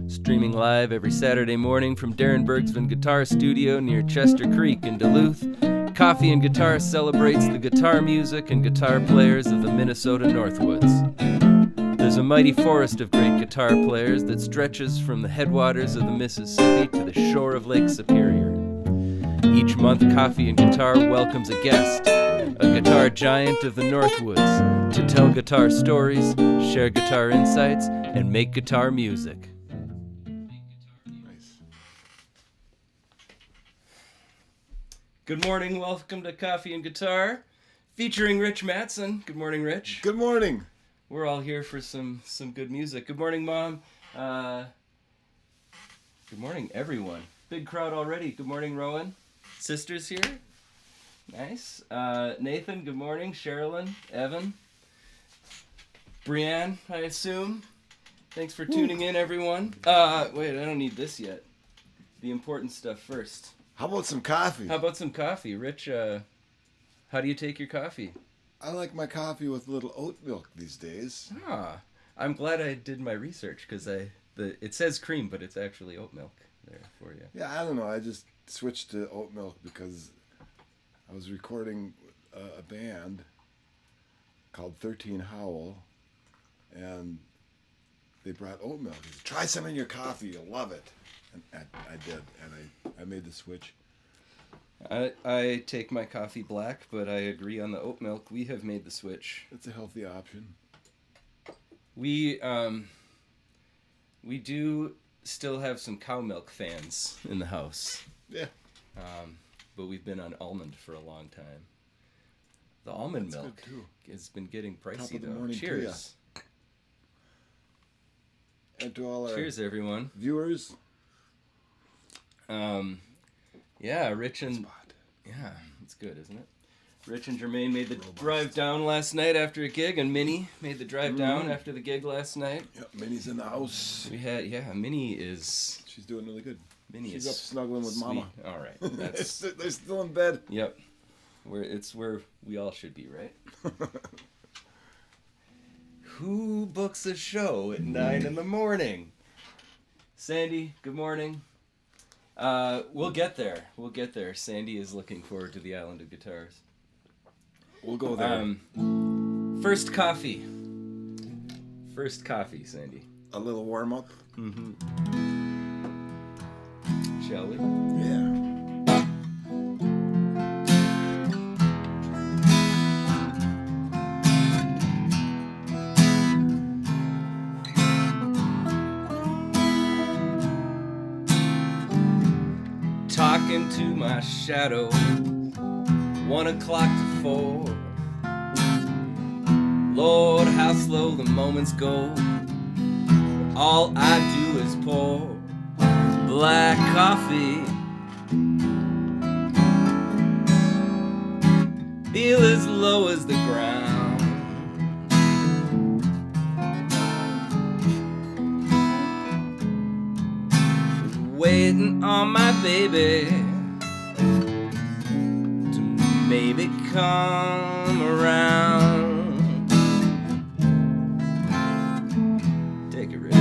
Streaming live every Saturday morning from Darin Bergsven Guitar Studio near Chester Creek in Duluth, Coffee and Guitar celebrates the guitar music and guitar players of the Minnesota Northwoods. There's a mighty forest of great guitar players that stretches from the headwaters of the Mississippi to the shore of Lake Superior. Each month, Coffee and Guitar welcomes a guest, a guitar giant of the Northwoods, to tell guitar stories, share guitar insights, and make guitar music. Good morning, welcome to Coffee and Guitar, featuring Rich Mattson. Good morning, Rich. Good morning. We're all here for some good music. Good morning, Mom. Good morning, everyone. Big crowd already. Good morning, Rowan. Sisters here. Nice. Nathan, good morning. Sherilyn, Evan. Brianne, I assume. Thanks for tuning in, everyone. Wait, I don't need this yet. The important stuff first. How about some coffee? Rich, how do you take your coffee? I like my coffee with a little oat milk these days. I'm glad I did my research because it says cream, but it's actually oat milk there for you. Yeah, I don't know. I just switched to oat milk because I was recording a band called 13 Howl, and they brought oat milk. They said, try some in your coffee, you'll love it. And I did, and I made the switch. I take my coffee black, but I agree on the oat milk. We have made the switch. It's a healthy option. We do still have some cow milk fans in the house. Yeah. But we've been on almond for a long time. The almond That's milk good too. has been getting pricey though. Morning Cheers. And to all our Cheers, everyone. viewers. Yeah, Rich and yeah, it's good, isn't it? Rich and Germaine made the drive down last night after a gig, and Minnie made the drive down after the gig last night. Yep, Minnie's in the house. Minnie is. She's doing really good. She's up snuggling with sweet. Mama. All right, that's. They're still in bed. Yep, it's where we all should be, right? Who books a show at 9 a.m? Sandy, good morning. We'll get there. Sandy is looking forward to the Island of Guitars. We'll go there. First coffee, Sandy. A little warm up. Mm-hmm. Shall we? Yeah. Talking to my shadow, 1 o'clock to 4. Lord, how slow the moments go. All I do is pour black coffee. Feel as low as the ground. Waiting on my baby to maybe come around. Take it, Rich.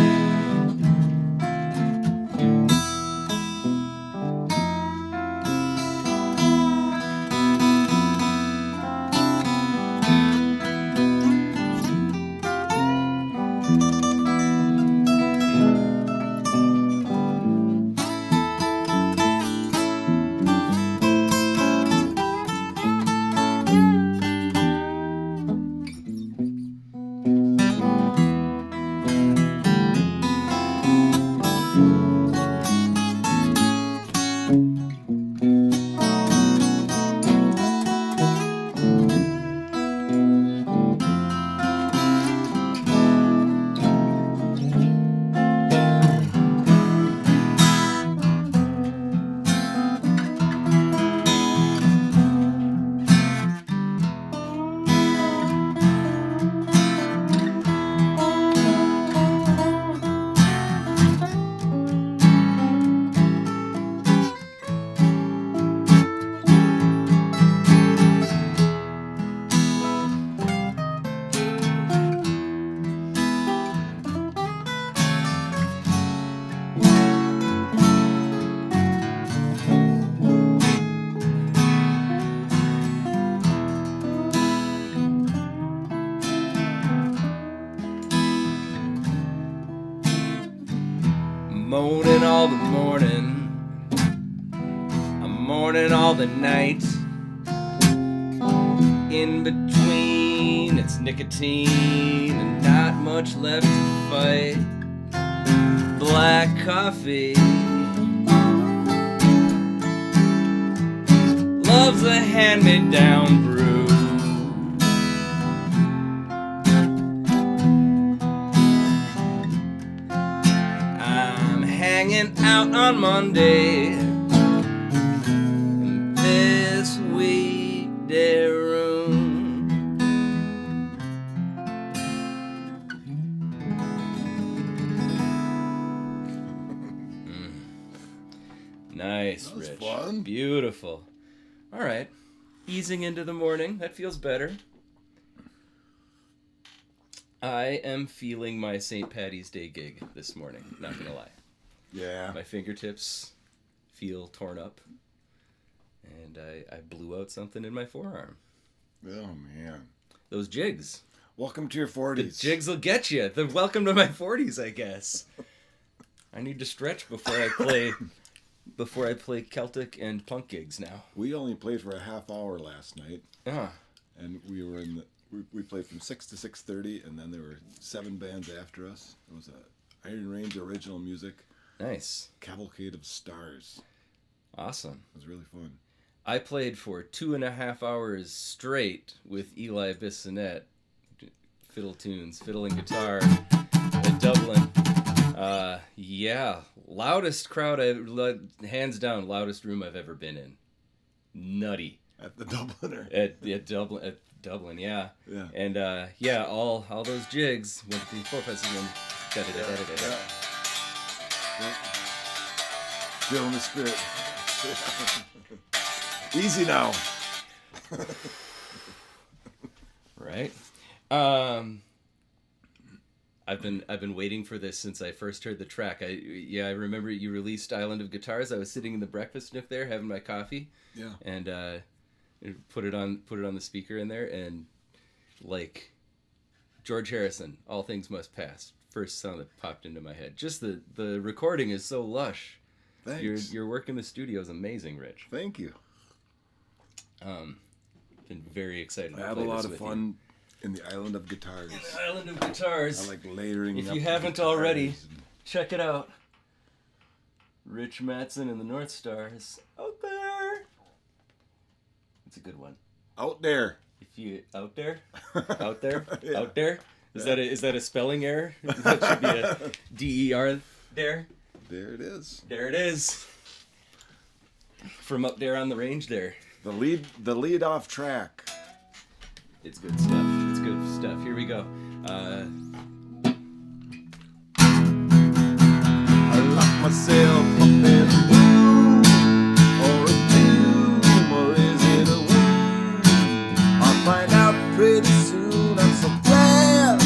moaning all the morning. I'm mourning all the night. In between, it's nicotine and not much left to fight. Black coffee loves a hand-me-down brew. I'm hanging out on Monday in this weekday room. Nice, that was Rich. fun. Beautiful. All right. Easing into the morning. That feels better. I am feeling my St. Patty's Day gig this morning. Not going to lie. Yeah. My fingertips feel torn up. And I blew out something in my forearm. Oh, man. Those jigs. Welcome to your The 40s. jigs will get you. The welcome to my 40s, I guess. I need to stretch before I play Celtic and punk gigs now. We only played for a half hour last night. Ah. And we were we played from 6 to 6:30, and then there were 7 bands after us. It was a Iron Range original music. Nice. Cavalcade of Stars. Awesome. It was really fun. I played for 2.5 hours straight with Eli Bissonette, fiddle tunes, fiddle and guitar at Dublin. Yeah, loudest crowd, hands down, loudest room I've ever been in. Nutty. At the Dubliner. At Dublin, yeah. Yeah. And yeah, all those jigs went to 4 5 6 Yeah. Yeah. Feel in the spirit. Easy now. Right. I've been waiting for this since I first heard the track. I remember you released Island of Guitars. I was sitting in the breakfast nook there having my coffee. Yeah. And put it on the speaker in there, and like George Harrison, All Things Must Pass. First song that popped into my head. Just the recording is so lush. Thanks. Your work in the studio is amazing, Rich. Thank you. Been very excited. I have a lot of fun in the Island of Guitars. In the Island of Guitars. I like layering. If up you the haven't guitars already, and- check it out. Rich Mattson and the Northstars. Out there. It's a good one. Out there. If you out there, out there, Yeah. out there. Is that a spelling error? That should be a D-E-R there. There it is. There it is. From up there on the range there. The lead off track. It's good stuff. It's good stuff. Here we go. I lock myself up in a room, or a tomb, or is it a womb? I'll find out pretty soon. I'm so glad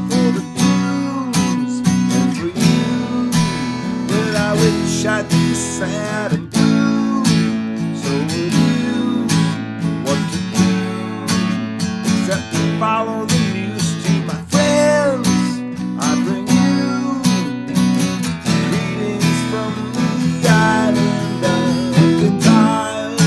for the tunes and for you. Well, I wish I'd be sad and blue. So would you. What to do except to follow the news to my friends? I bring you greetings from the island of guitars.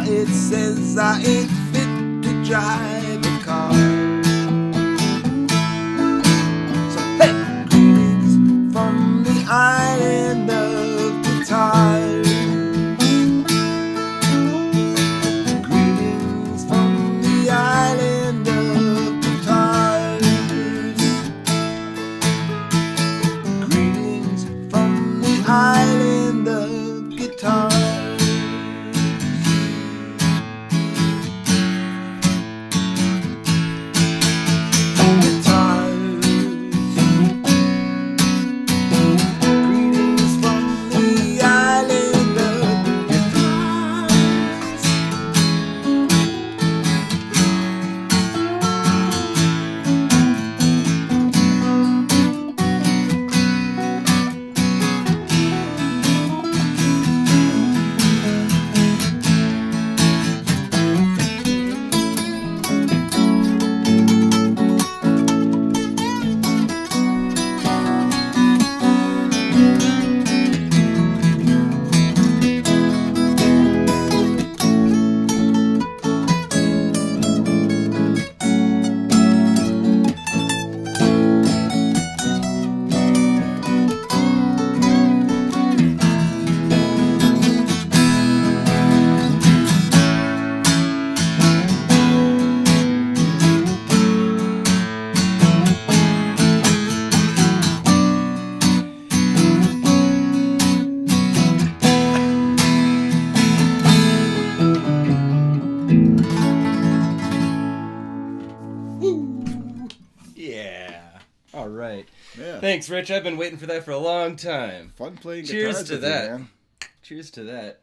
it says I ain't fit to drive a car. So hey, greetings from the island of guitars. Greetings from the island of guitars. Greetings from the island of guitars. All right. Yeah. Thanks, Rich. I've been waiting for that for a long time. Fun playing Cheers guitars to with that. you, man. Cheers to that.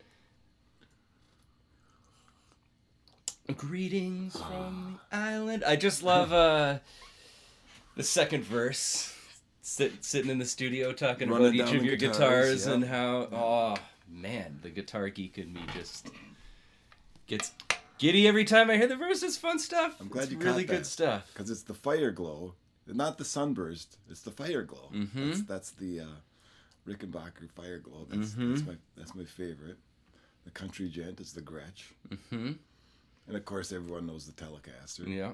Greetings from the island. I just love the second verse. Sitting in the studio talking Running about each down of the your guitars, guitars yeah. and how, oh, man, the guitar geek in me just gets giddy every time I hear the verse. It's fun stuff. I'm glad it's you really caught that. good stuff. Because it's the fire glow, not the sunburst. It's the fire glow. Mm-hmm. That's the Rickenbacker fire glow. Mm-hmm. That's my favorite. The country gent is the Gretsch, Mm-hmm. and of course everyone knows the Telecaster. Yeah.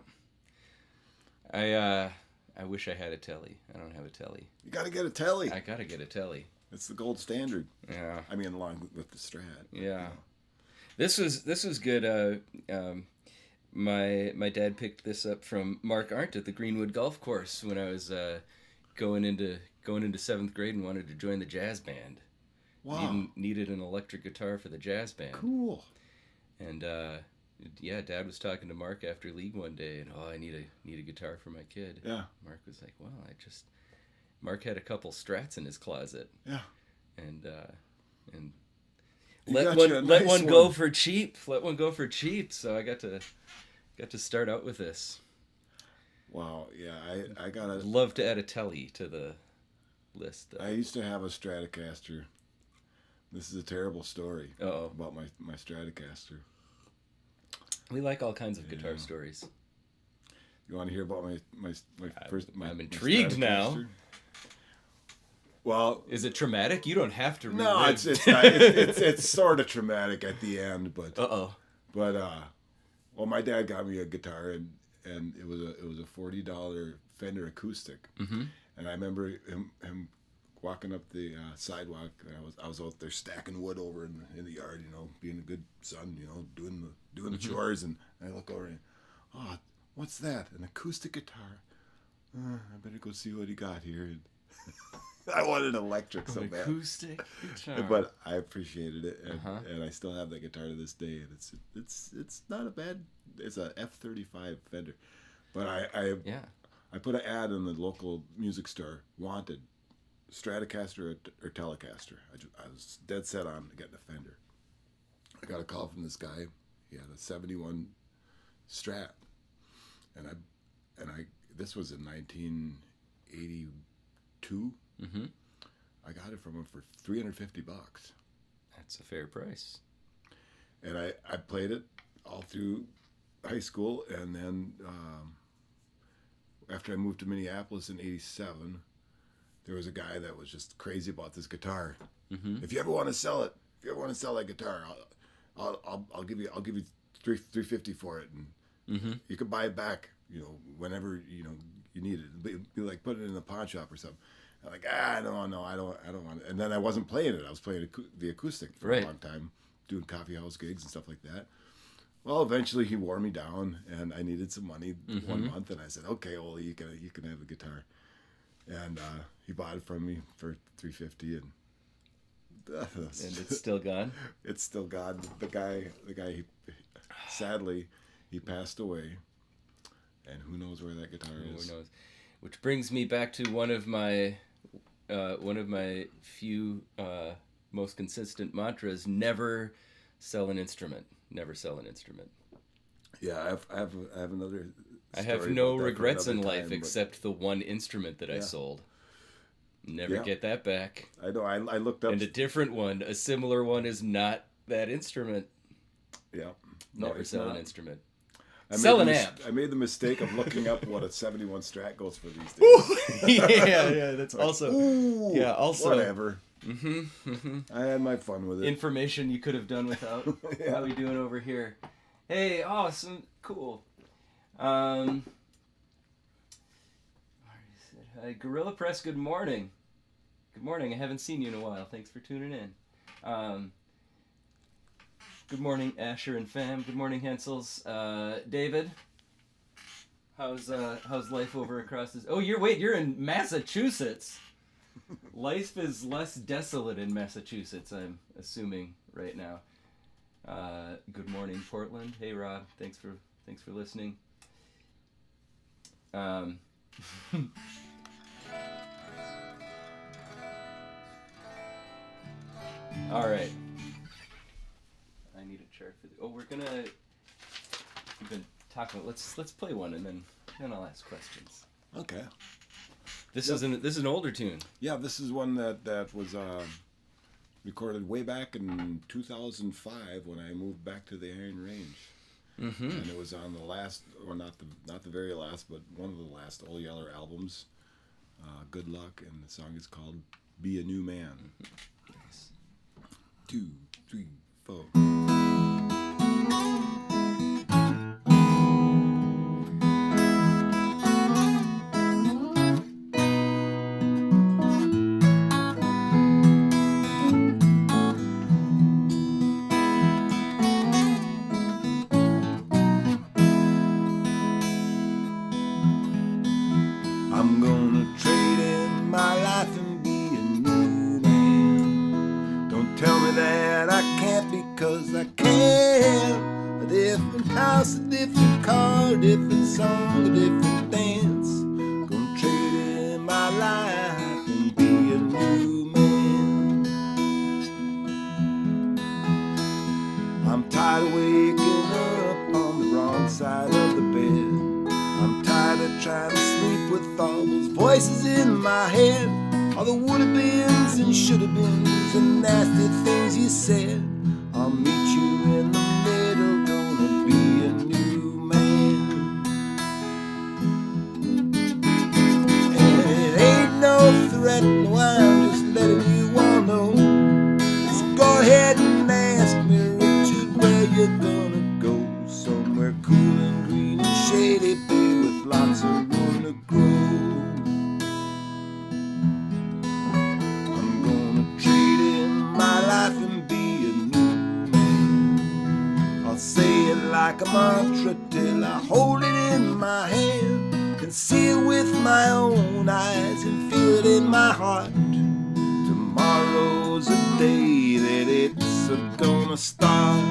I wish I had a telly. I don't have a telly. You got to get a telly. I gotta get a telly. It's the gold standard. Yeah. I mean, along with the Strat. Yeah. This was good. My dad picked this up from Mark Arndt at the Greenwood Golf Course when I was going into 7th grade and wanted to join the jazz band. Wow. Needed an electric guitar for the jazz band. Cool. And yeah, Dad was talking to Mark after league one day, and I need a guitar for my kid. Yeah. Mark was like, well, Mark had a couple Strats in his closet. Yeah. And You let got you a one nice go one. for cheap. Let one go for cheap. So I got to start out with this. Wow. Yeah. I got I'd a. love to add a telly to the list. I used to have a Stratocaster. This is a terrible story Uh-oh. about my Stratocaster. We like all kinds of guitar Yeah. stories. You want to hear about my first? I'm intrigued now. Stratocaster? Well, Is it traumatic? You don't have to relive. no, it's not, it's sort of traumatic at the end, but Uh-oh. well, my dad got me a guitar and it was a $40 Fender acoustic, Mm-hmm. and I remember him walking up the sidewalk. And I was out there stacking wood over in the yard, being a good son, doing the Mm-hmm. chores, and I look over and, oh, what's that? An acoustic guitar? I better go see what he got here. And I wanted electric so bad. Acoustic guitar. But I appreciated it, Uh-huh. and I still have that guitar to this day. And it's not a bad. It's a F-35 Fender, but Yeah. I put an ad in the local music store. Wanted Stratocaster or Telecaster. I was dead set on getting a Fender. I got a call from this guy. He had a '71 Strat, and I this was in 1982. Mm-hmm. I got it from him for $350. That's a fair price. And I played it all through high school, and then after I moved to Minneapolis in '87, there was a guy that was just crazy about this guitar. Mm-hmm. If you ever want to sell it, if you ever want to sell that guitar, I'll give you $350 for it, and you could buy it back, whenever you need it. Be like put it in the pawn shop or something. I'm like, I don't want it. And then I wasn't playing it. I was playing the acoustic for a long time, doing coffee house gigs and stuff like that. Well, eventually he wore me down, and I needed some money 1 month, and I said, okay, Ole, you can have the guitar. And he bought it from me for $350, and it's still gone. It's still gone. The guy, sadly, he passed away, and who knows where that guitar is. Who knows? Which brings me back to one of my few most consistent mantras: never sell an instrument. Never sell an instrument. Yeah, I have another. I have no regrets in life except the one instrument that I sold. Never get that back. I know. I looked up. And a different one, a similar one, is not that instrument. Yeah. Never sell an instrument. Sell an amp. I made the mistake of looking up what a 71 Strat goes for these days. yeah, that's also. Yeah, also. Whatever. I had my fun with it. Information you could have done without. How are we doing over here? Hey, awesome, cool. Hi, Gorilla Press. Good morning. Good morning. I haven't seen you in a while. Thanks for tuning in. Good morning, Asher and fam. Good morning, Hensels. David, how's life over across this? Oh, you're in Massachusetts. Life is less desolate in Massachusetts, I'm assuming right now. Good morning, Portland. Hey, Rob. Thanks for listening. All right. I need a chart for the. Oh, we've been talking. Let's play one, and then I'll ask questions. Okay. This is an older tune. Yeah, this is one that was recorded way back in 2005 when I moved back to the Iron Range. And it was on the last, or not the very last, but one of the last Ole Yeller albums, Good Luck, and the song is called Be a New Man. Nice. 2, 3, 4. I'm gonna trade in my life and be a new man. Don't tell me that I can't, because I can. A different house, a different car, a different song, a different dance. Gonna trade in my life and be a new man. I'm tired of waking up on the wrong side of the bed. I'm tired of trying to sleep with all those voices in my head, all the would-have-beens and should-have-beens and nasty things you said. I'll meet you in the middle, gonna be a new man. And it ain't no threat, no, I'm just letting you all know. Just go ahead and ask me, Richard, where you're gonna go. Somewhere cool and green and shady, baby, with lots of room to grow. I'm gonna trade in my life and be a new man. I'll say it like a mantra till I hold it in my hand, and see it with my own eyes and feel it in my heart. Tomorrow's a day that it's gonna start.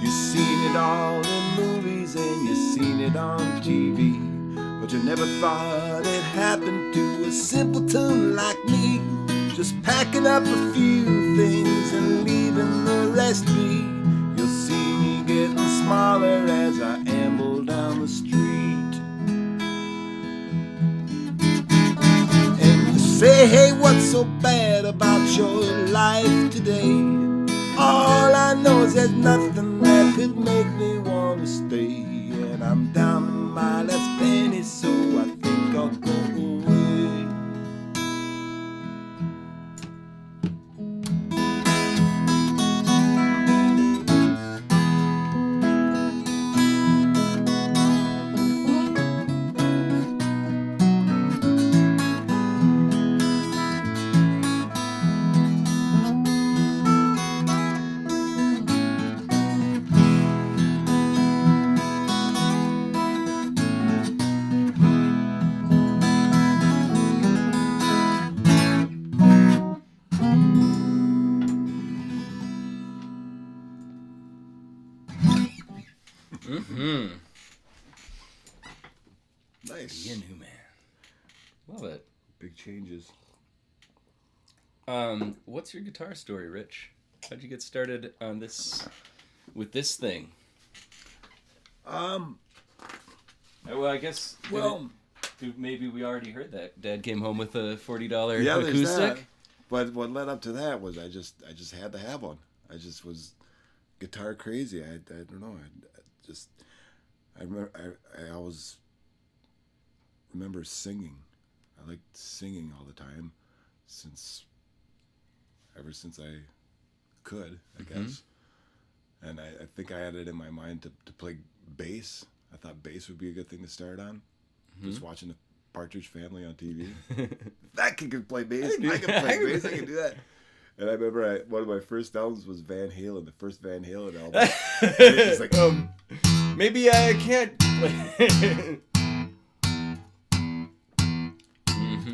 You've seen it all in movies and you've seen it on TV, but you never thought it happened to a simpleton like me. Just packing up a few things and leaving the rest be. You'll see me getting smaller as I amble down the street. And you say, hey, what's so bad about your life today? All I know is there's nothing that could make me want to stay. And I'm down to my last penny, so I think I'll go away. Mm-hmm. Nice. Be a new man. Love it. Big changes. What's your guitar story, Rich? How'd you get started on this, with this thing? Well, I guess. Maybe we already heard that. Dad came home with a $40 acoustic. There's that. But what led up to that was I just had to have one. I just was guitar crazy. I don't know. I always remember singing. I liked singing all the time ever since I could, I guess. And I think I had it in my mind to play bass. I thought bass would be a good thing to start on. Just watching the Partridge Family on TV. That kid can play bass. I can play bass. I can do that. And I remember one of my first albums was Van Halen, the first Van Halen album. And it was like, maybe I can't play.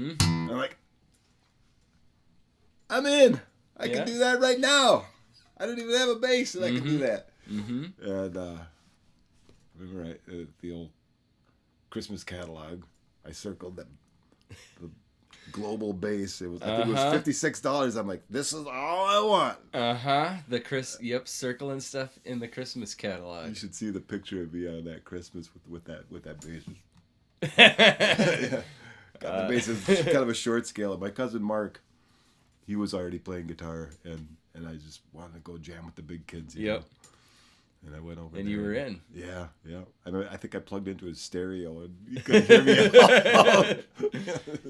I'm like, I'm in. I can do that right now. I don't even have a bass, and I can do that. And remember the old Christmas catalog. I circled the global bass. It was I think it was $56. I'm like, this is all I want. The circling stuff in the Christmas catalog. You should see the picture of me on that Christmas with that bass. The bass is kind of a short scale. And my cousin Mark, he was already playing guitar, and I just wanted to go jam with the big kids. You know? And I went over and there. You were in. Yeah. I think I plugged into his stereo, and you couldn't hear me at all.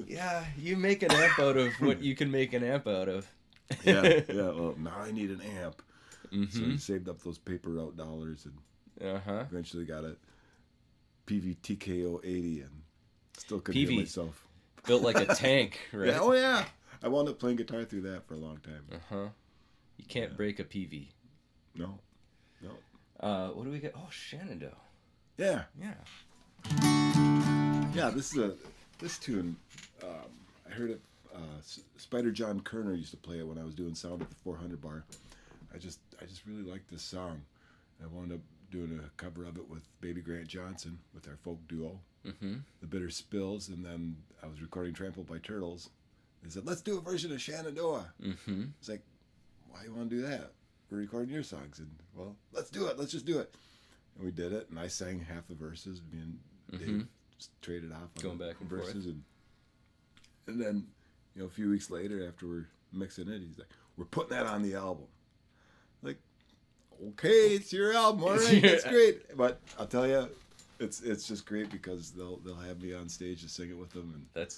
Yeah, you make an amp out of what you can make an amp out of. Yeah. Well, now I need an amp. So I saved up those paper route dollars, and eventually got a PV TKO 80, and still couldn't hear myself. Built like a tank, right? Yeah, oh yeah. I wound up playing guitar through that for a long time. You can't break a PV. No. What do we get? Oh, Shenandoah. Yeah. Yeah, this tune, I heard it, Spider John Kerner used to play it when I was doing sound at the 400 bar. I just really liked this song. I wound up doing a cover of it with Baby Grant Johnson, with our folk duo, The Bitter Spills, and then I was recording Trampled by Turtles. They said, let's do a version of Shenandoah. It's like, why do you want to do that? We're recording your songs. And, well, let's do it. Let's just do it. And we did it, and I sang half the verses. Me and Dave traded off on going back and verses. forth. And then, a few weeks later, after we're mixing it, he's like, we're putting that on the album. Like, okay, it's your album. All right, that's great. But I'll tell you, it's just great because they'll have me on stage to sing it with them. And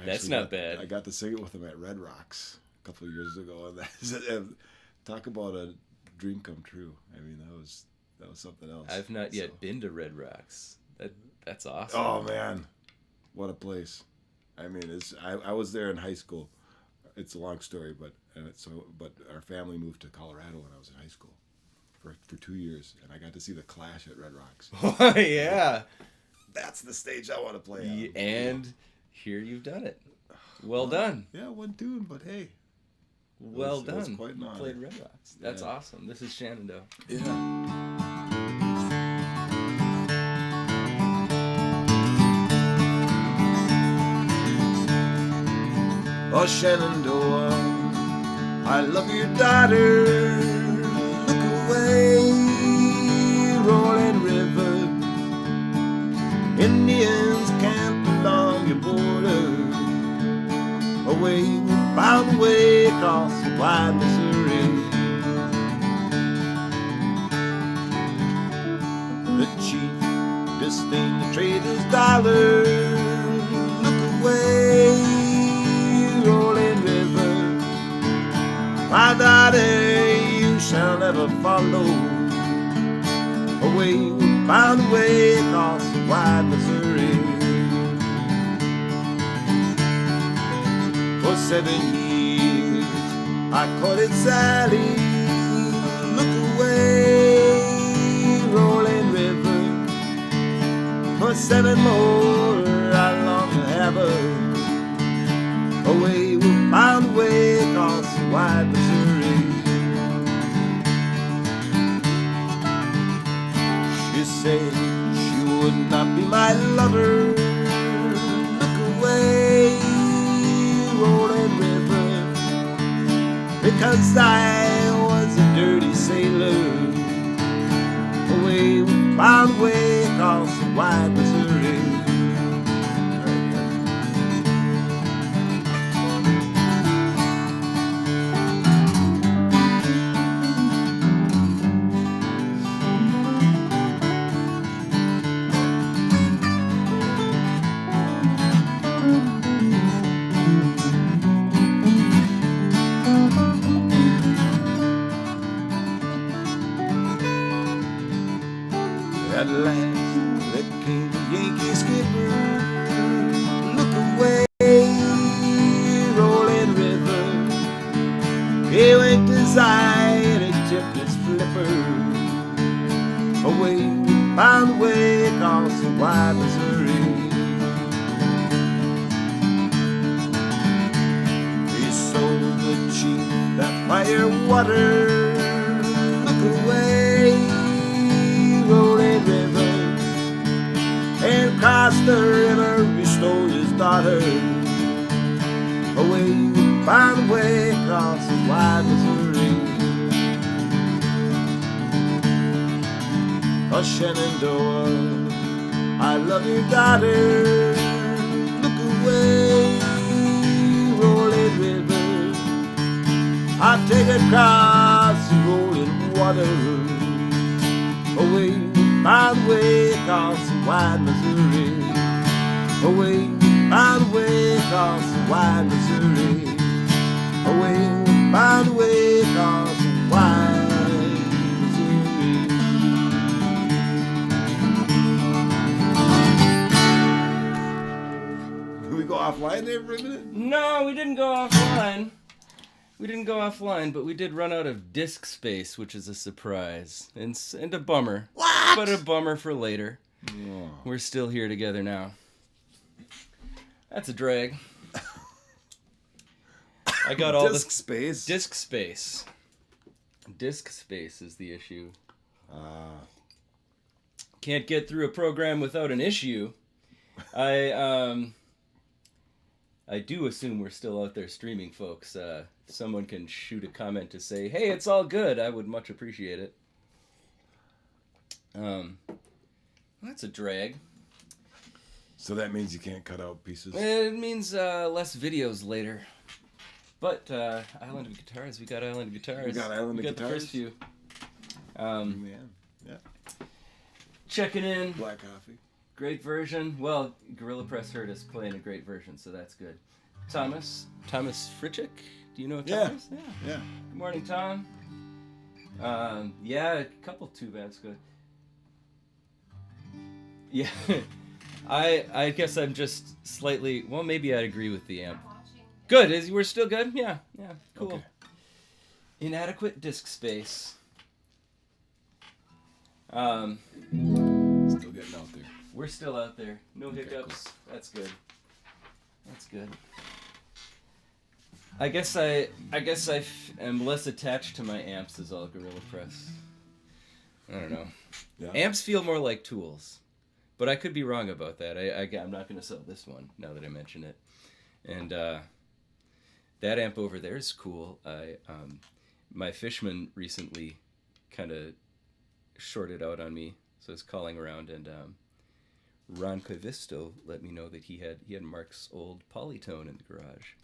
that's not bad. I got to sing it with them at Red Rocks a couple of years ago, and talk about a dream come true. I mean, that was something else. I've not yet been to Red Rocks. That's awesome. Oh man, what a place! I mean, I was there in high school. It's a long story, but our family moved to Colorado when I was in high school for 2 years, and I got to see the Clash at Red Rocks. Oh yeah, that's the stage I want to play on. And here you've done it. Well done. Yeah, one tune, but hey. Well done. It was quite an honor. Played Red Rocks. That's awesome. This is Shenandoah. Yeah. Oh, Shenandoah, I love your daughter. Look away, rolling river. Indians camp along your border. Away, bound way across the wide Missouri. The chief disdained the trader's dollar. Look away, rolling river. My daughter, you shall never follow. Away, bound way across the wide Missouri. For 7 years I courted Sally. Look away, rolling river. For 7 more I long to have her. Away, we're bound away across the wide Missouri. say she would not be my lover. Look away, rolling river, because I was a dirty sailor. Away, bound way across the wide Missouri. At last, there came the Yankee skipper. Look away, rolling river. He winked his eye and he tipped his flipper. Away, bound way across the wide Missouri. He sold the cheap that fire water. Look away, rolling river, and crossed the river, he stole his daughter. Away, bound way across the wide Missouri. Oh, Shenandoah, I love your daughter. Look away, rolling river, I'll take it across the rolling water. Away, bound way across the wide Missouri. Away, bound way across the wide Missouri. Away, bound way across the wide Missouri. Did we go offline there for a minute? No, we didn't go offline. We didn't go offline, but we did run out of disk space, which is a surprise. And a bummer. What? But a bummer for later. Oh. We're still here together now. That's a drag. I got all Disk the space. disk space. Disk space is the issue. Can't get through a program without an issue. I do assume we're still out there streaming, folks. Someone can shoot a comment to say, "Hey, it's all good." I would much appreciate it. That's a drag. So that means you can't cut out pieces. It means less videos later. But Island of Guitars, we got Island of Guitars. We got Island of We got the Guitars? first few. Yeah. Checking in. Black coffee. Great version. Well, Gorilla Press heard us playing a great version, so that's good. Thomas Fritchick. Do you know Thomas? Yeah. Good morning, Tom. Yeah, a couple tube amps good. Yeah, I guess I'm just slightly. Well, maybe I'd agree with the amp. Good. We're still good. Yeah. Cool. Okay. Inadequate disk space. Still getting out there. We're still out there. No Okay, hiccups. Cool. That's good. That's good. I guess I am less attached to my amps as all Gorilla Press. I don't know. Yeah. Amps feel more like tools, but I could be wrong about that. I'm not going to sell this one now that I mention it. And that amp over there is cool. My Fishman recently kind of shorted out on me, so I was calling around, and Ron Covisto let me know that he had Mark's old Polytone in the garage.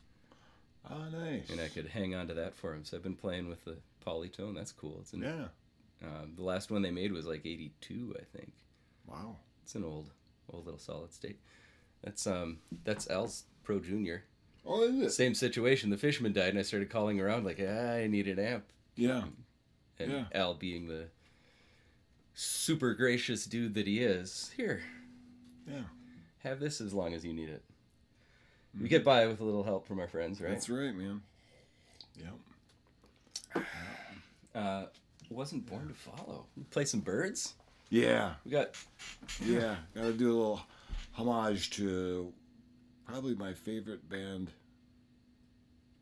Oh, nice. And I could hang on to that for him. So I've been playing with the Polytone. That's cool. It's Yeah. The last one they made was like 82, I think. Wow. It's an old little solid state. That's Al's Pro Junior. Oh, is it? Same situation. The Fishman died, and I started calling around like, I need an amp. Yeah. And Yeah. Al, being the super gracious dude that he is, here, Yeah. have this as long as you need it. We get by with a little help from our friends, right? That's right, man. Yep. Wasn't born to follow. We play some birds. Yeah. We got Yeah. Gotta do a little homage to probably my favorite band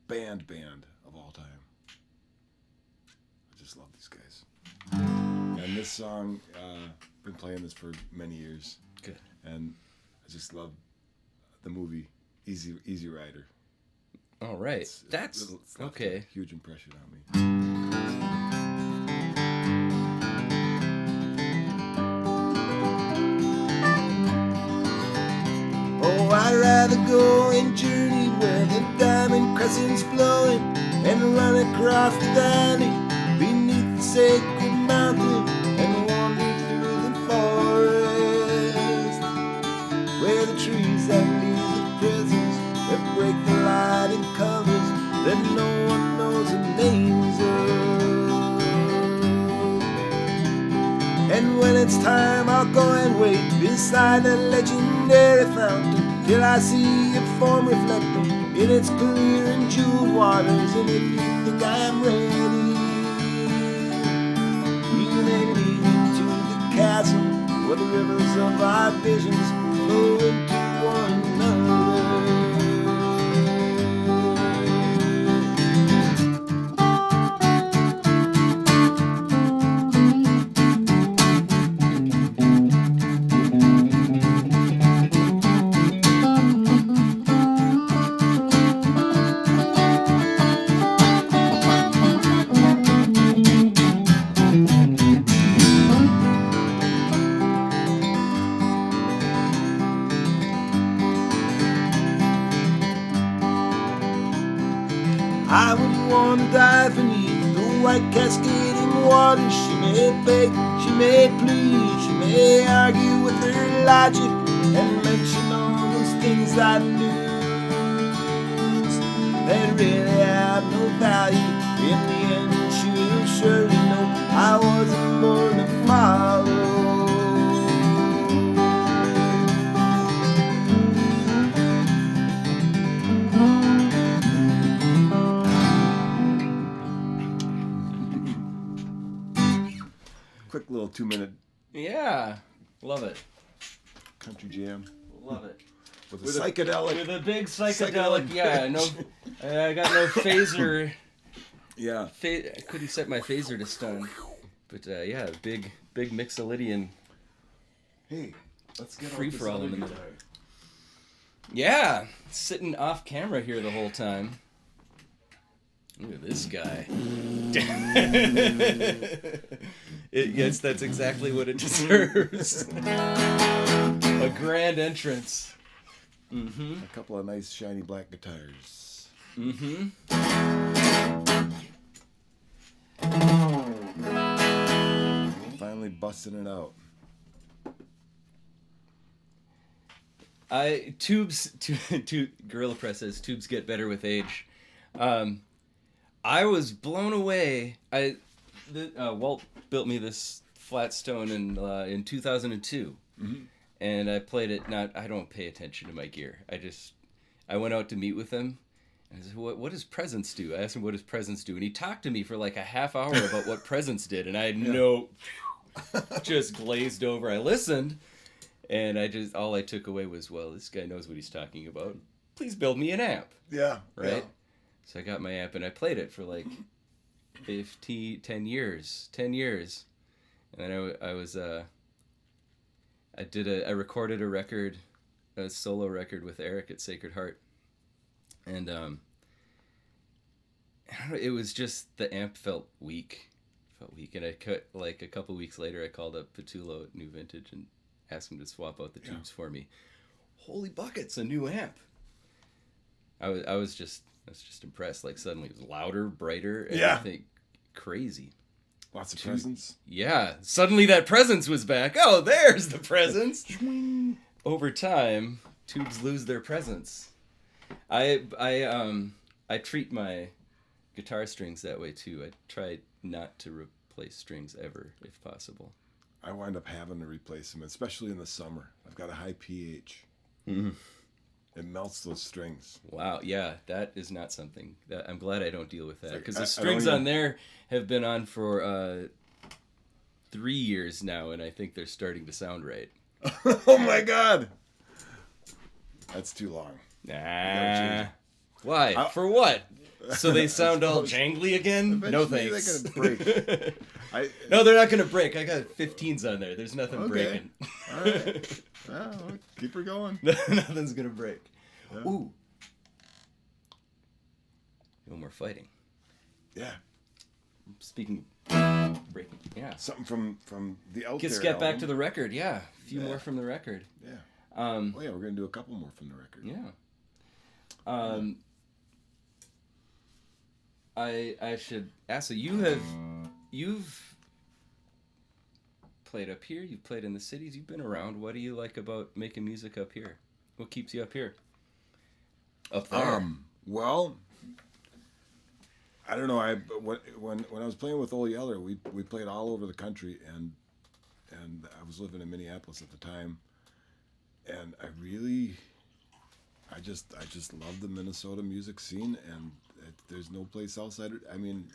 of all time. I just love these guys. And this song, been playing this for many years. Good. And I just love the movie Easy Rider. All right. It's That's left okay. a huge impression on me. Oh, I'd rather go and journey where the diamond crescent's flowing and run across the valley beneath the sacred mountain and wander through the forest where the trees that leave the prisons that break the light in colors that no one knows the names of. And when it's time, I'll go and wait beside the legendary fountain till I see a form reflected in its clear and jeweled waters. And if you think I'm ready, you may lead me to the chasm where the rivers of our visions flow into one another. I would want to dive beneath the white cascading waters. She may beg, she may plead, she may argue with her logic and mention all those things I lose that really have no value. In the end, she will surely know I wasn't born to follow. Quick little 2-minute Yeah. Love it. country jam Love it. with a psychedelic. With a big psychedelic. Yeah. No. I got no phaser. Yeah. I couldn't set my phaser to stun. But yeah, big Mixolydian. Hey, let's get Free off this for all other in the middle. guitar. Yeah, sitting off camera here the whole time. Look at this guy. Yes, that's exactly what it deserves. A grand entrance. Mm-hmm. A couple of nice shiny black guitars. Mm-hmm. Finally busting it out. Tubes, Gorilla Press says tubes get better with age. I was blown away. Walt built me this flat stone in 2002, and I played it. I don't pay attention to my gear. I went out to meet with him, and I said, "What does presence do?" I asked him what does presence do, and he talked to me for like a half hour about what presence did, and I had just glazed over. I listened. And all I took away was, well, this guy knows what he's talking about. Please build me an amp. Yeah. Right? Yeah. So I got my amp and I played it for like 10 years. 10 years. And then I recorded a record, a solo record with Eric at Sacred Heart. And I don't know, it was just, the amp felt weak. And I cut, like a couple weeks later, I called up Patullo at New Vintage and asked him to swap out the tubes for me. Holy buckets, a new amp. I was just impressed. Like suddenly it was louder, brighter, and I think crazy. Lots of presence. Yeah. Suddenly that presence was back. Oh, there's the presence. Over time, tubes lose their presence. I treat my guitar strings that way too. I try not to replace strings ever if possible. I wind up having to replace them, especially in the summer. I've got a high pH. Mm-hmm. It melts those strings. Wow, yeah, that is not something that I'm glad I don't deal with that, because like, the strings on there have been on for 3 years now, and I think they're starting to sound right. Oh my God, that's too long. Nah. Why? For what? So they sound all jangly again? No Eventually thanks. they're gonna break. No, they're not going to break. I got 15s on there. There's nothing breaking. All right. Well, keep her going. Nothing's going to break. Yeah. Ooh. No more fighting. Yeah. Speaking of breaking. Yeah. Something from the Out Let's There get back album. to the record. Yeah. A few more from the record. Yeah. Oh yeah, we're going to do a couple more from the record. Yeah. I should ask, so you've played up here, you've played in the cities, you've been around. What do you like about making music up here? What keeps you up here? Up there? Well, I don't know. When I was playing with Ole Yeller, we played all over the country, and I was living in Minneapolis at the time, and I just love the Minnesota music scene, and there's no place else. I mean,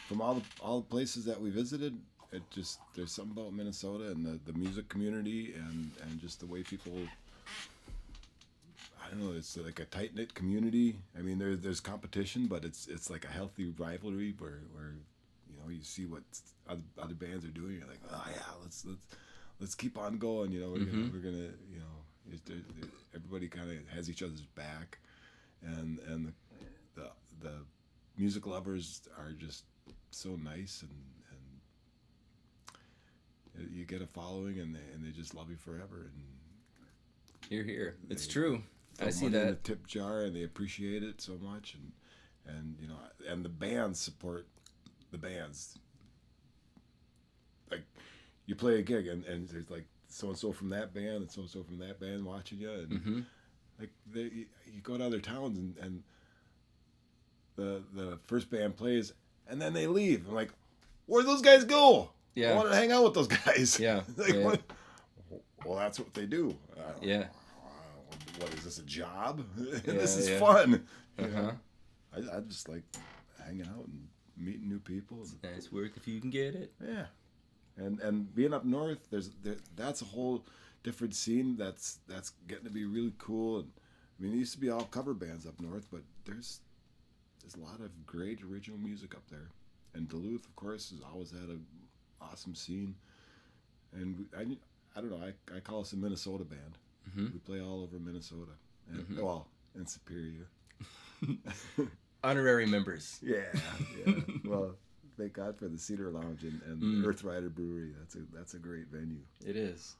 from all the places that we visited, there's something about Minnesota and the music community and just the way people. I don't know. It's like a tight knit community. I mean, there's competition, but it's like a healthy rivalry where you see what other bands are doing. You're like, oh yeah, let's keep on going. We're gonna everybody kind of has each other's back, and the music lovers are just so nice, and you get a following, and they just love you forever. And You're here. It's true. I see money in that. the tip jar, and they appreciate it so much, and the bands support the bands. Like, you play a gig, and there's like so and so from that band and so and so from that band watching you, and like you go to other towns, and the first band plays, and then they leave. I'm like, where'd those guys go? Yeah. I want to hang out with those guys. Yeah. Like, Yeah. Well, that's what they do. Yeah. What is this, a job? Yeah, This is yeah. fun. Uh-huh. I just like hanging out and meeting new people. Nice work if you can get it. Yeah, and being up north, that's a whole different scene. That's getting to be really cool. And I mean, it used to be all cover bands up north, but there's a lot of great original music up there. And Duluth, of course, has always had an awesome scene. And I don't know. I call us a Minnesota band. We play all over Minnesota, and in Superior. Honorary members. Yeah. Well, thank God for the Cedar Lounge and Earth Rider Brewery. That's a great venue. It is.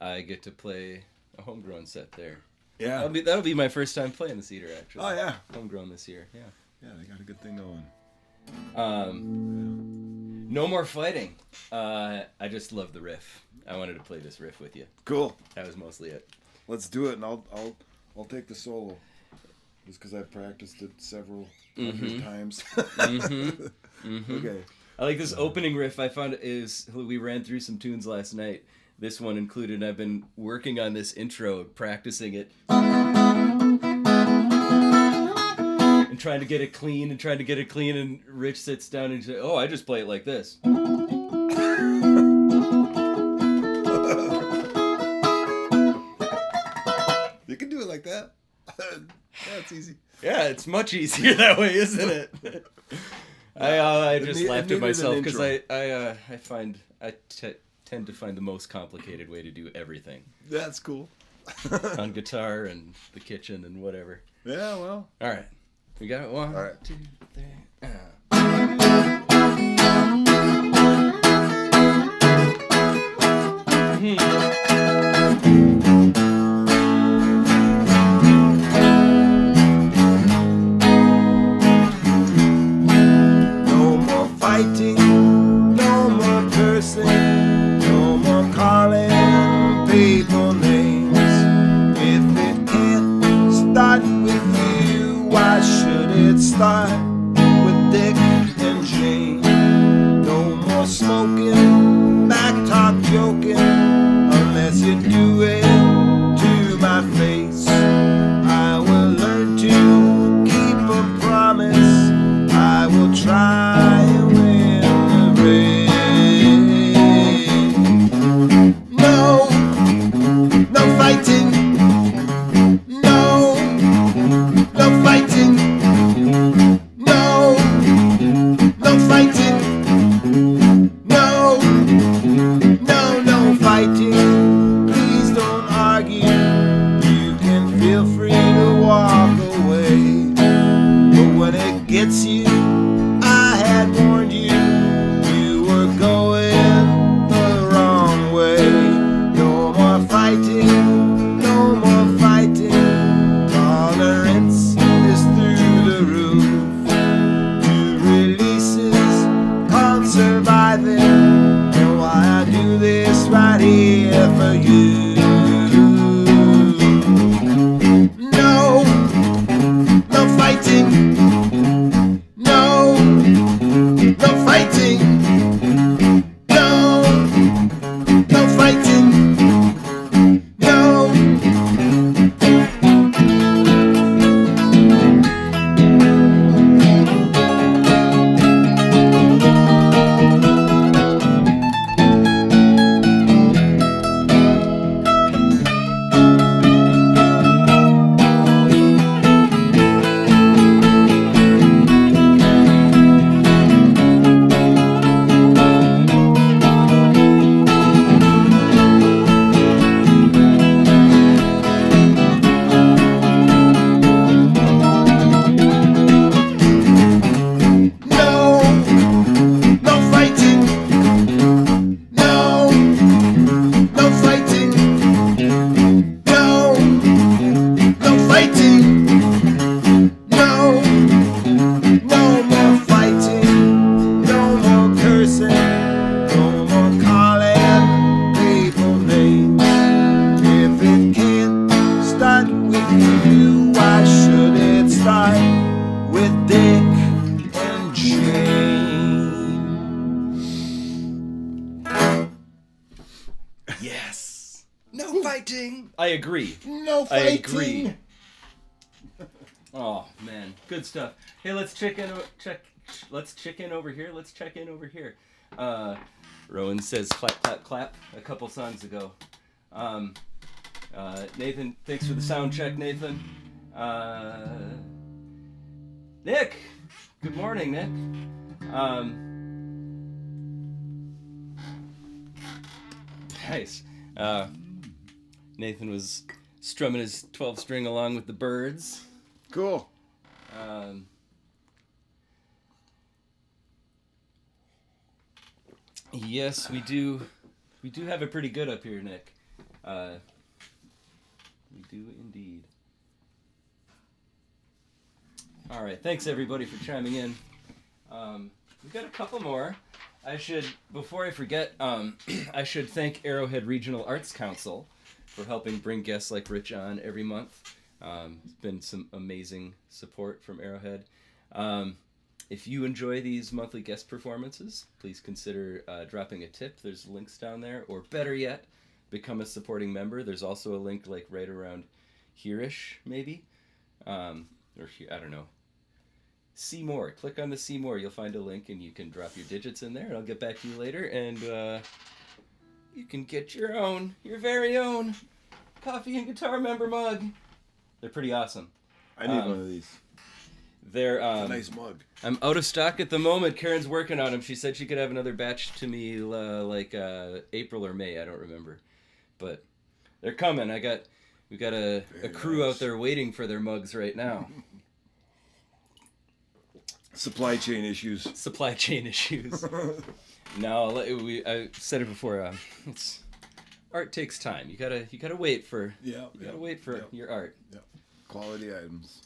I get to play a homegrown set there. Yeah. That'll be my first time playing the Cedar, actually. Oh yeah. Homegrown this year. Yeah. Yeah, they got a good thing going. No more fighting. I just love the riff. I wanted to play this riff with you. Cool. That was mostly it. Let's do it, and I'll take the solo, just because I've practiced it several hundred times. Okay. I like this opening riff. I found we ran through some tunes last night. This one included. I've been working on this intro, practicing it, and trying to get it clean. And Rich sits down and says, "Oh, I just play it like this." You can do it like that. That's easy. Yeah, it's much easier that way, isn't it? I just laughed at myself because I tend to find the most complicated way to do everything That's cool. on guitar and the kitchen and whatever. Yeah, well. All right, we got it. One, All right. 2, 3. No more fighting, no more cursing, no more calling people names. If it can't start with you, why should it start with Dick and Jane? No more smoking, back talk joking, unless you do it to my face. I will learn to keep a promise. I will try and win the race. No, no fighting. No, no fighting. gets you. I had warned you, you were going the wrong way. No more fighting, no more fighting. Tolerance is through the roof. 2 releases called Surviving. And why I do this right here for you. No, no fighting. No, no fighting. No, no fighting. No. Yes. No fighting. I agree. No I fighting. agree. Oh man, good stuff. Hey, let's check in over here. Let's check in over here. Rowan says clap, clap, clap a couple songs ago. Nathan, thanks for the sound check, Nathan. Nick, good morning, Nick. Nice. Nathan was strumming his 12-string along with the birds. Cool. Yes, we do. We do have it pretty good up here, Nick. We do indeed. All right, thanks everybody for chiming in. We've got a couple more. Before I forget, I should thank Arrowhead Regional Arts Council for helping bring guests like Rich on every month. It's been some amazing support from Arrowhead. If you enjoy these monthly guest performances, please consider dropping a tip. There's links down there. Or better yet, become a supporting member. There's also a link like right around here-ish, maybe. I don't know. See more. Click on the see more. You'll find a link and you can drop your digits in there and I'll get back to you later and you can get your very own coffee and guitar member mug. They're pretty awesome. I need one of these. They're a nice mug. I'm out of stock at the moment. Karen's working on them. She said she could have another batch to me April or May. I don't remember. But they're coming. We got a crew out there waiting for their mugs right now. Supply chain issues. No, I said it before. Art takes time. You gotta wait for. Your art. Yeah. Quality items.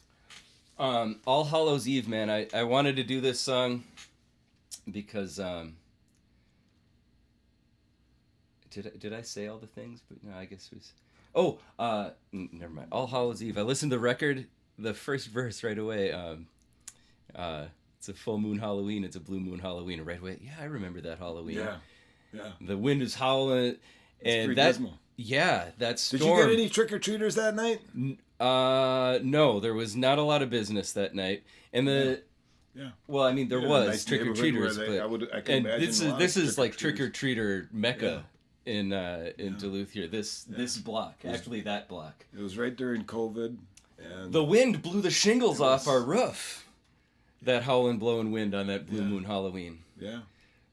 All Hallows Eve, man. I wanted to do this song because did I say all the things? But no, I guess it was. Never mind. All Hallows Eve. I listened to the record, the first verse right away. It's a full moon Halloween. It's a blue moon Halloween. Right away. Yeah, I remember that Halloween. Yeah. The wind is howling, and that. Dismal. Yeah, that storm. Did you get any trick-or-treaters that night? No, there was not a lot of business that night, and Yeah. Well, I mean, there was nice trick-or-treaters, but this is like trick-or-treater mecca in Duluth here. This block, actually that block. It was right during COVID, and the wind blew the shingles off our roof. That howling, blowing wind on that blue moon Halloween. Yeah.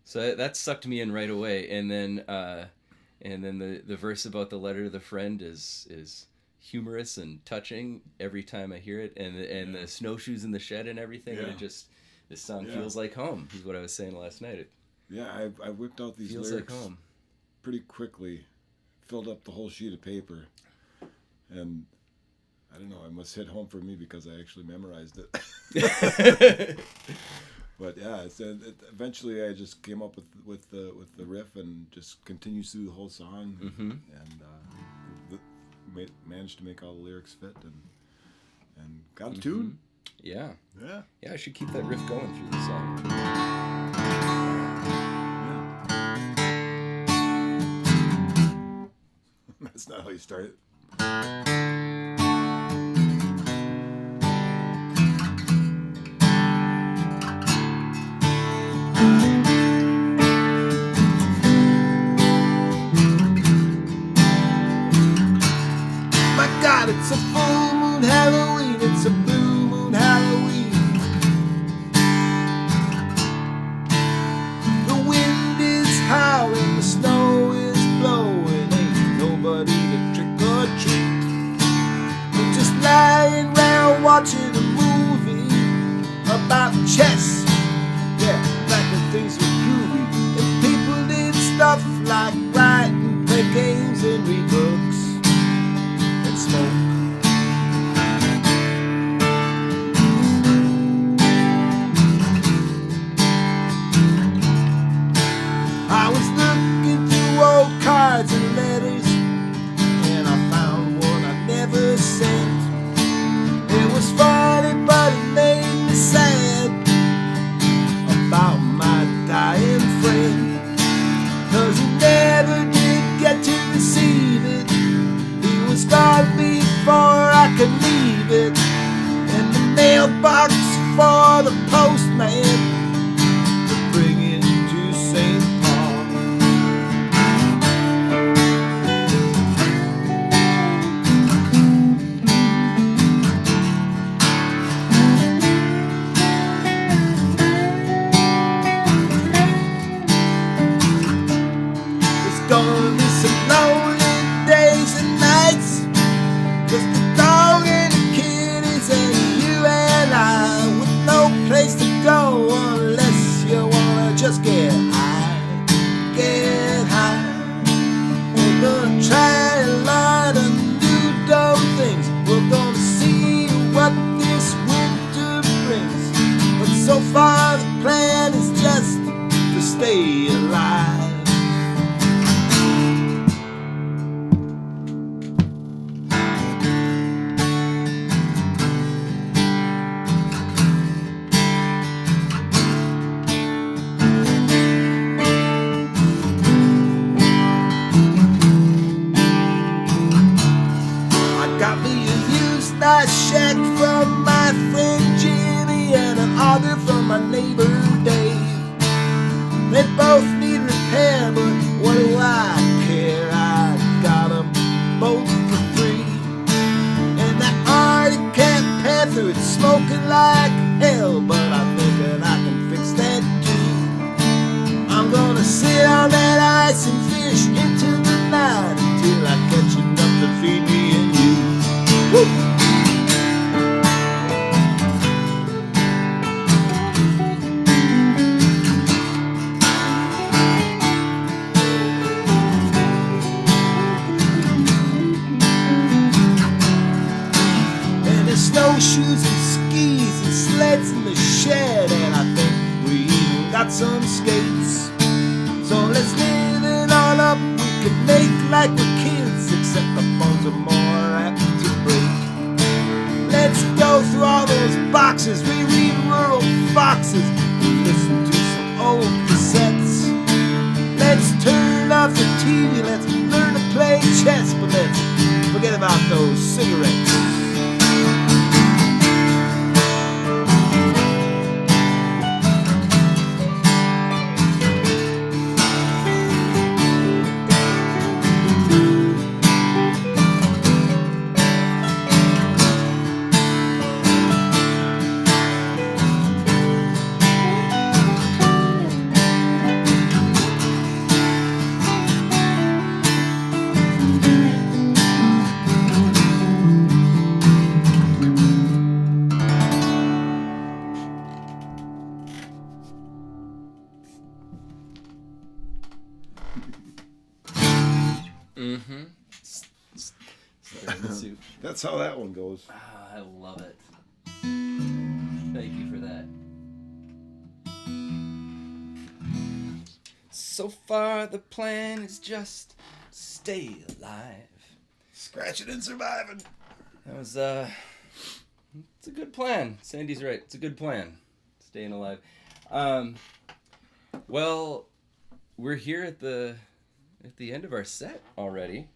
So that sucked me in right away, and then the verse about the letter to the friend is humorous and touching every time I hear it, and the snowshoes in the shed and everything. And it just, this song feels like home. Is what I was saying last night. I whipped out these Feels lyrics like home. pretty quickly, filled up the whole sheet of paper, and I don't know, I must hit home for me because I actually memorized it. But yeah, eventually I just came up with the riff and just continues through the whole song, and managed to make all the lyrics fit and got a tune. Yeah. Yeah. Yeah, I should keep that riff going through the song. That's not how you start it. My God, it's a full moon Halloween, it's a blue moon Halloween. The wind is howling, the snow is blowing, ain't nobody to trick or treat. We're just lying round watching a movie about chess, yeah, back when things were groovy, and people did stuff like write and play games and read books and smoke. I was looking through old cards and letters, and I found one I never sent. It was funny, but it made me sad about my dying friend, 'cause he never did get to receive it. He was gone before I could leave it, and the mailbox for the postman to bring it to St. Paul. It's gonna be some lonely days and nights, just the dog and the kitties and you and I, with no place to go unless you wanna just get high, get high. We're gonna try a lot of new dumb things. We're gonna see what this winter brings, but so far the plan is just to stay alive. I got me a used nice shack from my friend Jimmy and an auger from my neighbor Dave. They both need repair, but what do I care? I got them both for free. And that Arctic Cat Panther, it's smoking like hell, but I'm thinking I can fix that too. I'm gonna sit on that ice and fish into the night until I catch enough to feed me and you. Woo! And there's snowshoes and skis and sleds in the shed, and I think we even got some skates. So let's live it all up. We can make like we're kids, except the phones are more apt to break. Let's go through all those boxes, reread Rural Foxes, and listen to some old cassettes. Let's turn off the TV, let's learn to play chess, but let's forget about those cigarettes. Mm-hmm. Stirring the soup. That's how that one goes. Ah, I love it. Thank you for that. So far, the plan is just stay alive. Scratching and surviving. That was, it's a good plan. Sandy's right. It's a good plan. Staying alive. Well, we're here at the end of our set already.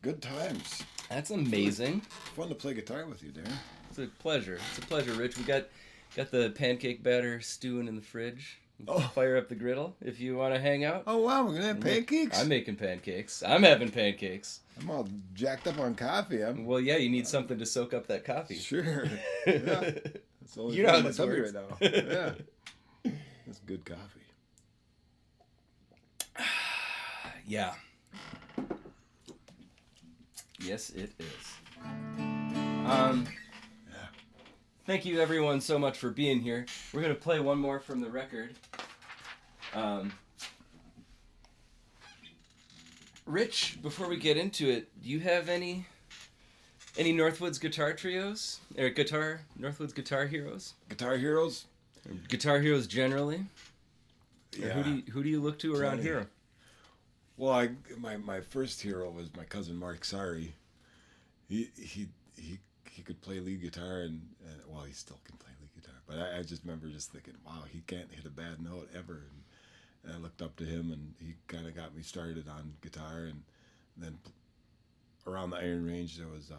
Good times. That's amazing. Fun to play guitar with you, Darin. It's a pleasure. It's a pleasure, Rich. We got the pancake batter stewing in the fridge. Oh. Fire up the griddle if you want to hang out. Oh, wow, we're going to have pancakes? I'm making pancakes. I'm having pancakes. I'm all jacked up on coffee. Well, yeah, you need something to soak up that coffee. Sure. Yeah. That's the only You know thing how in my this tummy works. right now. Yeah. That's good coffee. Yeah. Yes, it is. Thank you, everyone, so much for being here. We're going to play one more from the record. Rich, before we get into it, do you have any Northwoods guitar trios? Or Northwoods guitar heroes? Guitar heroes? Or guitar heroes generally? Or Yeah. who do you look to around Plenty. here? Well, my first hero was my cousin Mark Sari. He could play lead guitar and well, he still can play lead guitar. But I just remember just thinking, wow, he can't hit a bad note ever. And I looked up to him, and he kind of got me started on guitar. And then around the Iron Range, there was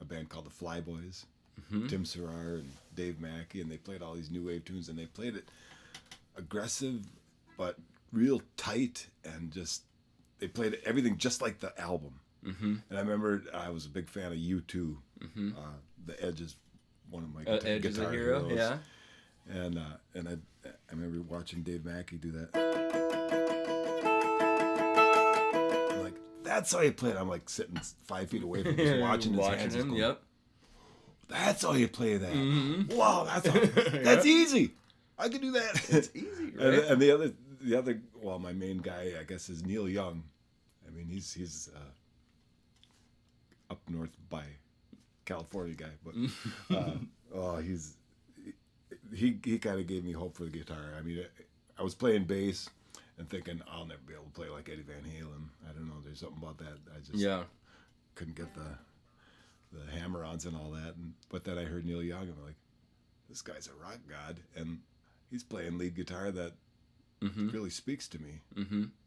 a band called the Flyboys, Tim Serrar and Dave Mackey, and they played all these new wave tunes, and they played it aggressive but real tight, and just they played everything just like the album. And I remember I was a big fan of U2. The Edge is one of my Edge is a guitar hero, heroes. yeah. And I remember watching Dave Mackey do that. I'm like, that's how you play it. I'm like sitting 5 feet away from him, just watching his hands. him, going, yep. That's how you play that. Wow, that's easy. I can do that. It's easy, right? And the other, well, my main guy, I guess, is Neil Young. I mean, he's up north by California guy, but he kind of gave me hope for the guitar. I mean, I was playing bass and thinking I'll never be able to play like Eddie Van Halen. I don't know. There's something about that. I just couldn't get the hammer-ons and all that. But then I heard Neil Young, and I'm like, this guy's a rock god, and he's playing lead guitar that really speaks to me.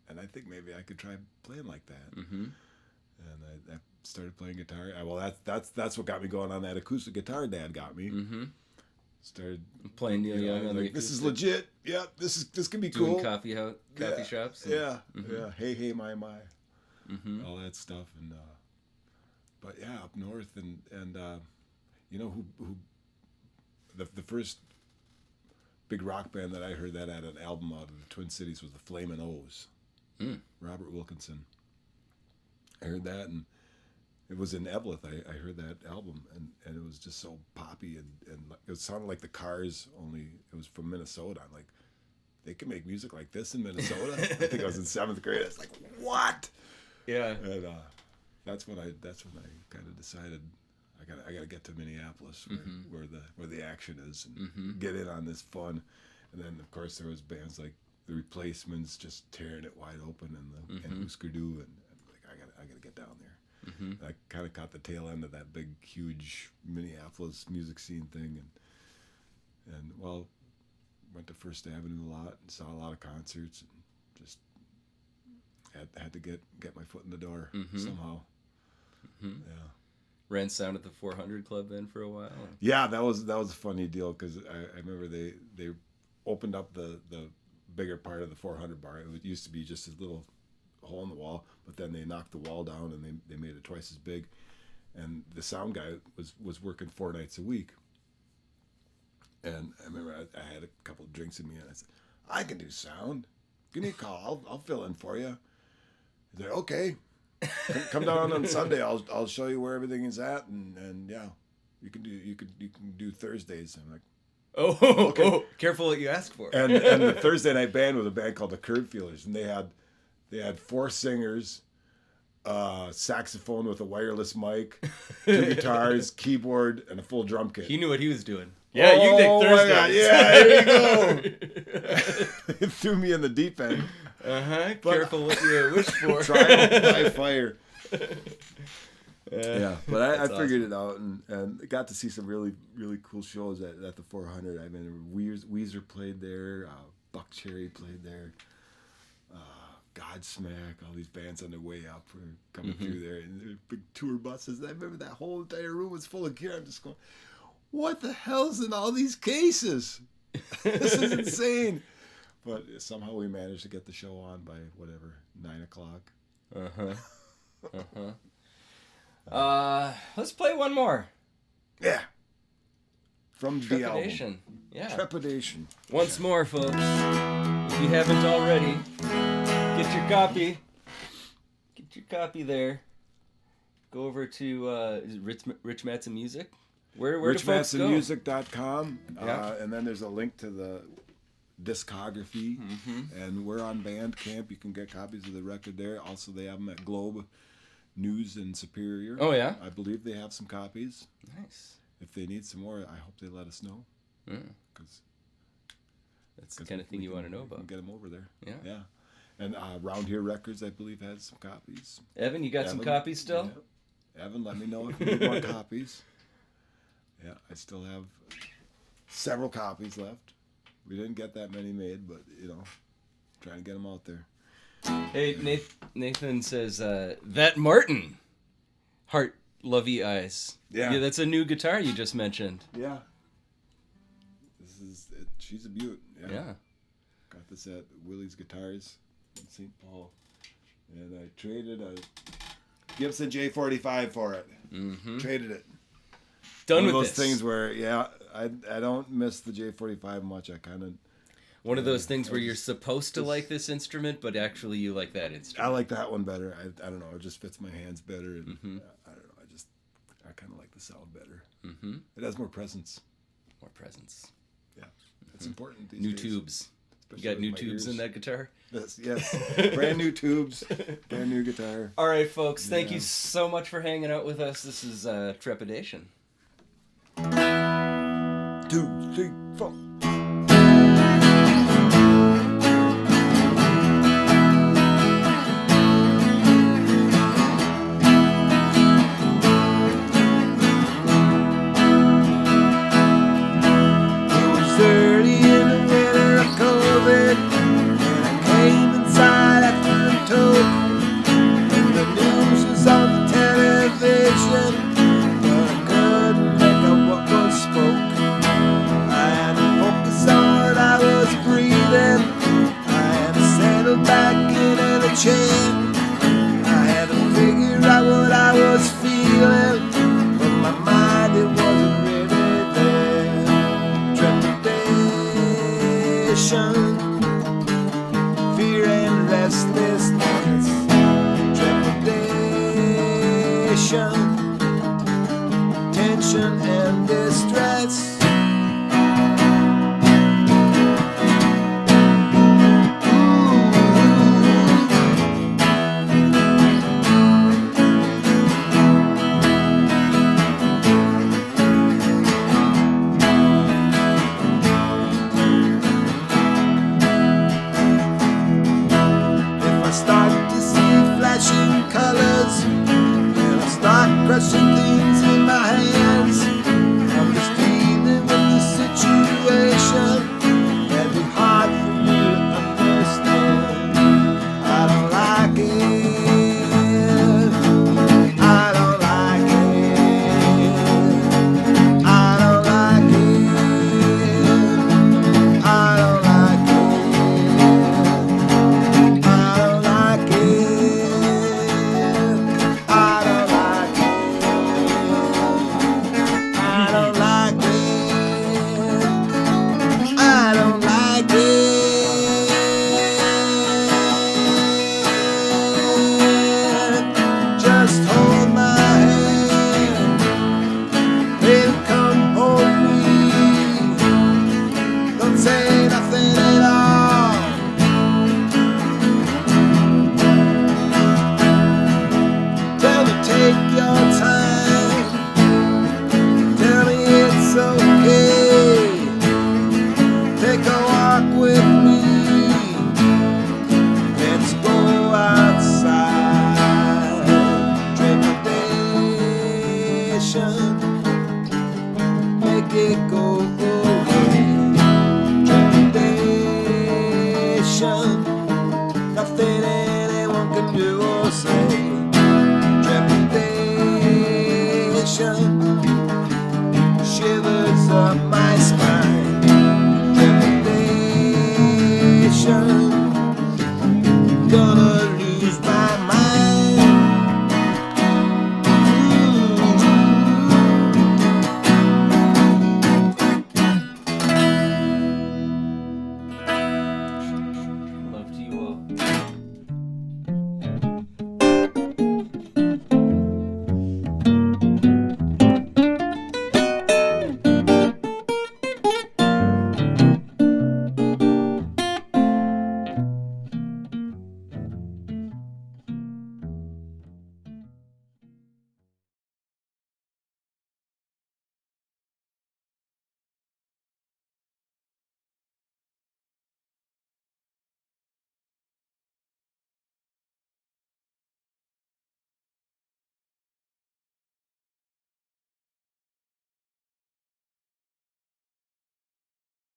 And I think maybe I could try playing like that. And I started playing guitar. Well, that's what got me going on that acoustic guitar Dad got me. Started playing Neil Young on like, the this is acoustic. legit. Yeah, this can be Doing cool. coffee shops. And, Yeah. Hey, my. All that stuff, and but yeah, up north, and you know who the first big rock band that I heard that at an album out of the Twin Cities was the Flamin' O's. Robert Wilkinson. I heard that, and it was in Eveleth. I heard that album, and it was just so poppy, and it sounded like the Cars, only it was from Minnesota. I'm like, they can make music like this in Minnesota? I think I was in 7th grade. I was like, what? Yeah. And that's when I kind of decided I gotta get to Minneapolis where the action is, and get in on this fun. And then of course there was bands like the Replacements just tearing it wide open, and Husker Du, and I'm like, I gotta get down there. I kind of caught the tail end of that big, huge Minneapolis music scene thing, and well, went to First Avenue a lot and saw a lot of concerts, and just had to get my foot in the door somehow. Yeah. Ran sound at the 400 Club then for a while. Yeah, that was a funny deal, because I remember they opened up the bigger part of the 400 bar. It used to be just a little hole in the wall, but then they knocked the wall down and they made it twice as big. And the sound guy was working 4 nights a week. And I remember I had a couple of drinks in me, and I said, I can do sound. Give me a call. I'll fill in for you. He said, okay. Come down on Sunday. I'll show you where everything is at, and yeah, you can do Thursdays. I'm like, oh, careful what you ask for. and the Thursday night band was a band called the Curb Feelers, and they had 4 singers, saxophone with a wireless mic, 2 guitars, keyboard, and a full drum kit. He knew what he was doing. Yeah, you can take Thursdays. Yeah, there you go. It threw me in the deep end. Careful what you wish for. Trial by fire. Yeah, but I figured it out and got to see some really, really cool shows at the 400. I mean, Weezer played there, Buck Cherry played there, Godsmack, all these bands on their way up were coming through there, and there were big tour buses. I remember that whole entire room was full of gear. I'm just going, what the hell's in all these cases? This is insane. But somehow we managed to get the show on by, 9 o'clock. Let's play one more. Yeah. From the album. Trepidation. Yeah. Trepidation. Once more, folks. If you haven't already, get your copy. Get your copy there. Go over to is it Rich Mattson Music. Where do folks go? RichMatsonMusic.com. Yeah. And then there's a link to the discography. And we're on Bandcamp. You can get copies of the record there. Also, they have them at Globe News in Superior. Oh, yeah? I believe they have some copies. Nice. If they need some more, I hope they let us know. Cause that's the kind of thing you want to know about. Get them over there. Yeah. And Round Here Records, I believe, has some copies. Evan, you got some copies still? Yeah. Evan, let me know if you need more copies. Yeah, I still have several copies left. We didn't get that many made, but, trying to get them out there. Hey, Nathan says, that Martin. Heart, lovey eyes. Yeah, that's a new guitar you just mentioned. Yeah. This is it. She's a beaut. Yeah. Got this at Willie's Guitars in St. Paul. And I traded a Gibson J45 for it. Traded it. Done One with those things where, I don't miss the J45 much. I kind of... One of those things where you're supposed to like this instrument, but actually you like that instrument. I like that one better. I don't know. It just fits my hands better. And I don't know. I kind of like the sound better. It has more presence. More presence. Yeah. It's important these days. New tubes. You got new tubes in that guitar? Yes. Brand new tubes. Brand new guitar. All right, folks. Thank you so much for hanging out with us. This is Trepidation. 2, 3, 4. I had to figure out what I was feeling, but my mind, it wasn't really there. Trepidation.